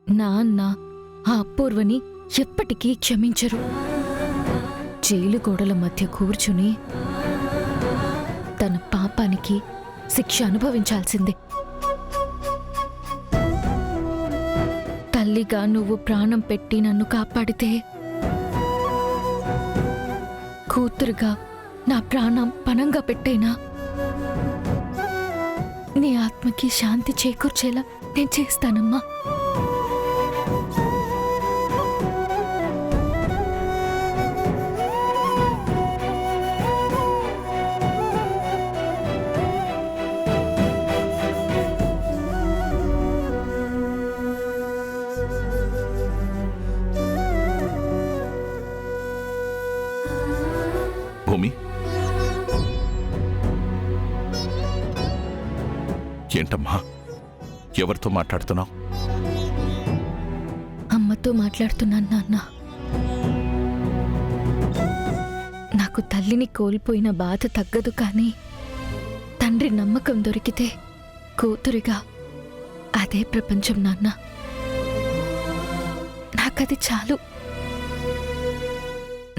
నాన్న ఆ అపూర్వని ఎప్పటికీ క్షమించరు. జైలు గోడల మధ్య కూర్చుని తన పాపానికి శిక్ష అనుభవించాల్సిందే. తల్లిగా నువ్వు ప్రాణం పెట్టి నన్ను కాపాడితే, కూతురుగా నా ప్రాణం పణంగా పెట్టేనా నీ ఆత్మకి శాంతి చేకూర్చేలా నేను చేస్తానమ్మా. భూమి, ఏంటమ్మా ఎవరితో మాట్లాడుతున్నావు? అమ్మతో మాట్లాడుతున్నాను నాన్న. నాకు తల్లిని కోల్పోయిన బాధ తగ్గదు, కానీ తండ్రి నమ్మకం దొరికితే కూతురిగా అదే ప్రపంచం నాన్న. నాకది చాలు.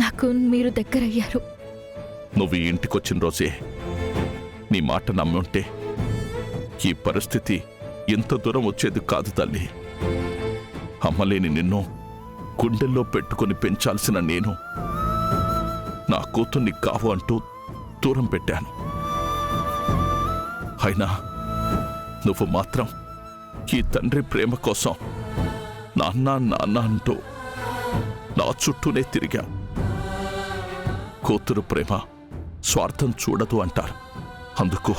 నాకు మీరు దగ్గరయ్యారు. నువ్వు ఈ ఇంటికొచ్చిన రోజే నీ మాట నమ్ముంటే ఈ పరిస్థితి ఇంత దూరం వచ్చేది కాదు తల్లి. అమ్మలేని నిన్ను గుండెల్లో పెట్టుకుని పెంచాల్సిన నేను నా కూతుర్ని కావు అంటూ దూరం పెట్టాను. అయినా నువ్వు మాత్రం ఈ తండ్రి ప్రేమ కోసం నాన్న నాన్న అంటూ నా చుట్టూనే తిరిగా. కూతురు ప్రేమ స్వార్థం చూడదు అంటారు. అందుకు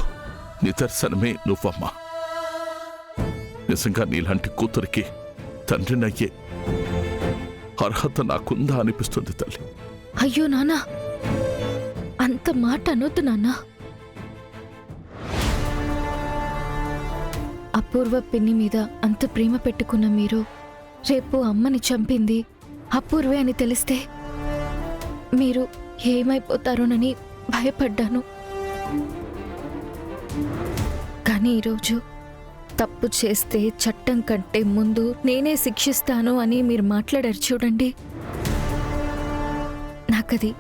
నిదర్శనమే నువ్వమ్మా. నిజంగా నీలాంటి కూతురికి తండ్రినయ్యే అర్హత నాకుందా అనిపిస్తుంది తల్లి. అయ్యో నాన్న, అంత మాట అనొద్దు నాన్న. అపూర్వ పిన్ని మీద అంత ప్రేమ పెట్టుకున్న మీరు రేపు అమ్మని చంపింది అపూర్వే అని తెలిస్తే మీరు ఏమైపోతారోనని భయపడ్డాను. కానీ ఈరోజు తప్పు చేస్తే చట్టం కంటే ముందు నేనే శిక్షిస్తాను అని మీరు మాట్లాడారు చూడండి. నాకది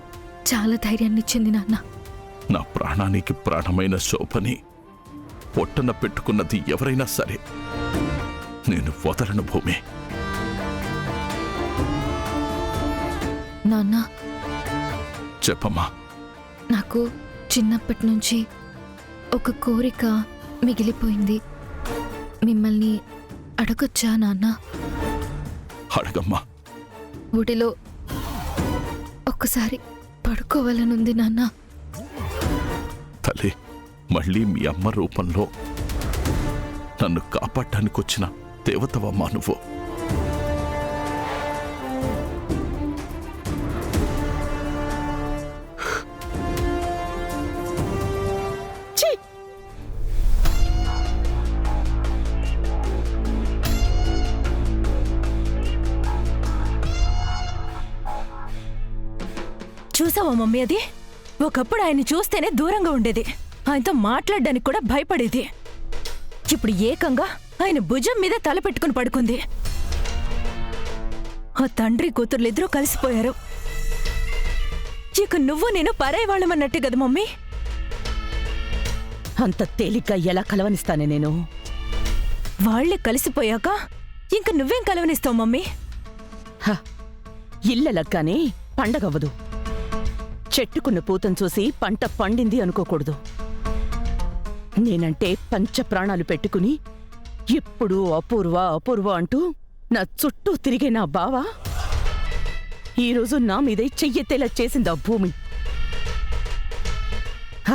చాలా ధైర్యాన్నిచ్చింది నాన్న. నా ప్రాణానికి ప్రాణమైన శోభని పొట్టన పెట్టుకున్నది ఎవరైనా సరే నేను వదలను భూమి. నాన్న, చెప్పమ్మా. నాకు చిన్నప్పటి నుంచి ఒక కోరిక మిగిలిపోయింది. మిమ్మల్ని అడగొచ్చా నాన్న? అడగమ్మా. ఒడిలో ఒక్కసారి పడుకోవాలనుంది నాన్న. తల్లి, మళ్ళీ మీ అమ్మ రూపంలో నన్ను కాపాడటానికి వచ్చిన దేవతవమ్మా నువ్వు. చూసావా మమ్మీ, అది ఒకప్పుడు ఆయన్ని చూస్తేనే దూరంగా ఉండేది, ఆయనతో మాట్లాడడానికి కూడా భయపడేది. ఇప్పుడు ఏకంగా ఆయన భుజం మీద తల పెట్టుకుని పడుకుంది. ఆ తండ్రి కూతుర్లిద్దరూ కలిసిపోయారు. ఇక నువ్వు నేను పరాయి వాళ్ళమన్నట్టే కదా మమ్మీ. అంత తేలిగ్గా ఎలా కలవనిస్తానే నేను? వాళ్లే కలిసిపోయాక ఇంక నువ్వేం కలవనిస్తావు మమ్మీ? ఇల్లెలగ్గానే పండగవ్వదు. చెట్టుకున్న పూతం చూసి పంట పండింది అనుకోకూడదు. నేనంటే పంచ ప్రాణాలు పెట్టుకుని ఎప్పుడూ అపూర్వ అపూర్వ అంటూ నా చుట్టూ తిరిగే నా బావ ఈరోజు నా మీదే చెయ్యెత్తేలా చేసింది ఆ భూమి.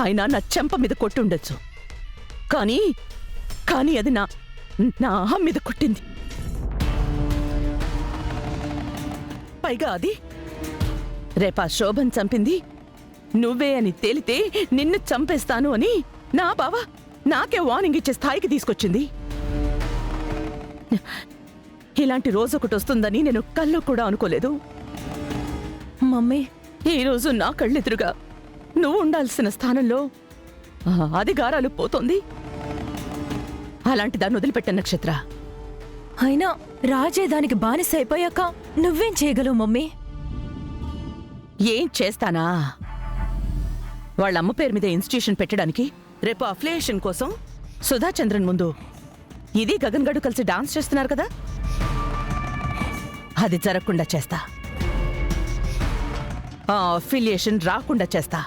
ఆయన నా చెంప మీద కొట్టుండొచ్చు, కానీ అది నా అహం మీద కొట్టింది. పైగా అది రేపా శోభన్ చంపింది నువ్వే అని తేలితే నిన్ను చంపేస్తాను అని నా బావ నాకే వార్నింగ్ ఇచ్చే స్థాయికి తీసుకొచ్చింది. ఇలాంటి రోజొకటి వస్తుందని నేను కల్లో కూడా అనుకోలేదు. మమ్మీ, ఈరోజు నా కళ్ళెదురుగా నువ్వు ఉండాల్సిన స్థానంలో అధికారాలు పోతోంది. అలాంటి దాన్ని వదిలిపెట్ట నక్షత్ర. అయినా రాజే దానికి బానిస అయిపోయాక నువ్వేం చేయగలవు మమ్మీ? ఏం చేస్తానా? వాళ్ళమ్మ పేరు మీద ఇన్స్టిట్యూషన్ పెట్టడానికి రేపు అఫిలియేషన్ కోసం సుధాచంద్రన్ ముందు ఇది గగన్ గడు కలిసి డాన్స్ చేస్తున్నారు కదా, అది జరగకుండా చేస్తా. ఆ అఫిలియేషన్ రాకుండా చేస్తా.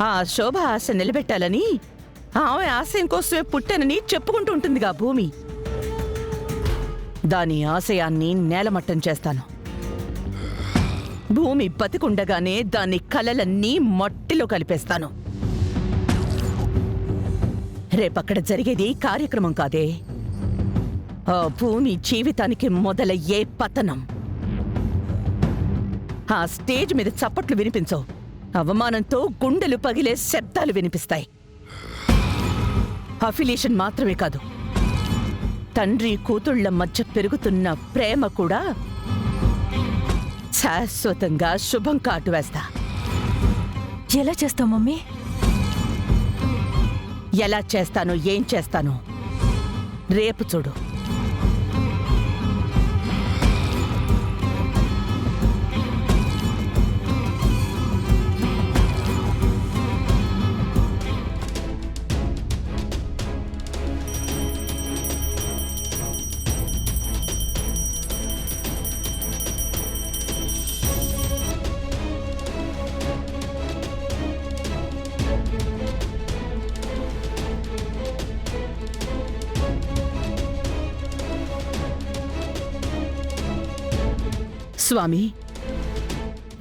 ఆ శోభ ఆశ నిలబెట్టాలని, ఆమె ఆశయం కోసమే పుట్టానని చెప్పుకుంటూ ఉంటుందిగా భూమి, దాని ఆశయాన్ని నేలమట్టం చేస్తాను. భూమి బతికుండగానే దాని కలలన్నీ మట్టిలో కలిపేస్తాను. రేపక్కడ జరిగేది కార్యక్రమం కాదే, ఆ భూమి జీవితానికి మొదలయ్యే పతనం. ఆ స్టేజ్ మీద చప్పట్లు వినిపించవు, అవమానంతో గుండెలు పగిలే శబ్దాలు వినిపిస్తాయి. అఫిలియేషన్ మాత్రమే కాదు, తండ్రి కూతుళ్ల మధ్య పెరుగుతున్న ప్రేమ కూడా శాశ్వతంగా శుభం కాటు వేస్తా. ఎలా చేస్తావు మమ్మీ? ఎలా చేస్తాను, ఏం చేస్తాను రేపు చూడు. స్వామి,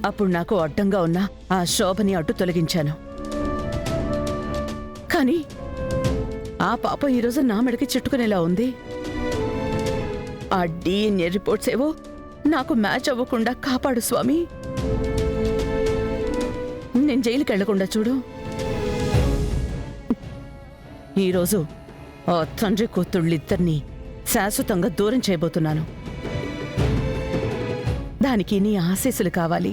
అప్పుడు నాకు అడ్డంగా ఉన్న ఆ శోభని అడ్డు తొలగించాను. కానీ ఆ పాపం ఈరోజు నా మెడకి చుట్టుకునేలా ఉంది. ఆ డిఎన్ఏ రిపోర్ట్స్ ఏవో నాకు మ్యాచ్ అవ్వకుండా కాపాడు స్వామి. నేను జైలుకి వెళ్లకుండా చూడు. ఈరోజు ఆ తండ్రి కూతుళ్ళిద్దరినీ శాశ్వతంగా దూరం చేయబోతున్నాను. దానికి నీ ఆశీస్సులు కావాలి.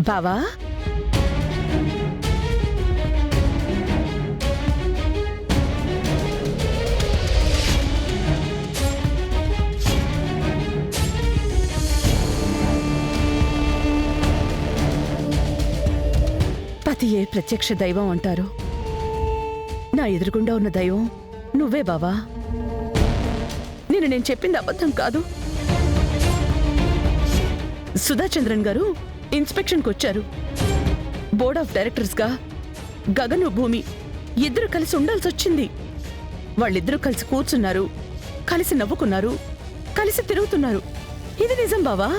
బావా, పతియే ప్రత్యక్ష దైవం అంటారు. నా ఎదురుగుండా ఉన్న దైవం నువ్వే బావా. నేను చెప్పింది అబద్ధం కాదు. సుధాచంద్రన్ గారు ఇన్స్పెక్షన్కి వచ్చారు. బోర్డ్ ఆఫ్ డైరెక్టర్స్గా గగను భూమి ఇద్దరు కలిసి ఉండాల్సి వచ్చింది. వాళ్ళిద్దరూ కలిసి కూర్చున్నారు, కలిసి నవ్వుకున్నారు, కలిసి తిరుగుతున్నారు. ఇది నిజం బావా.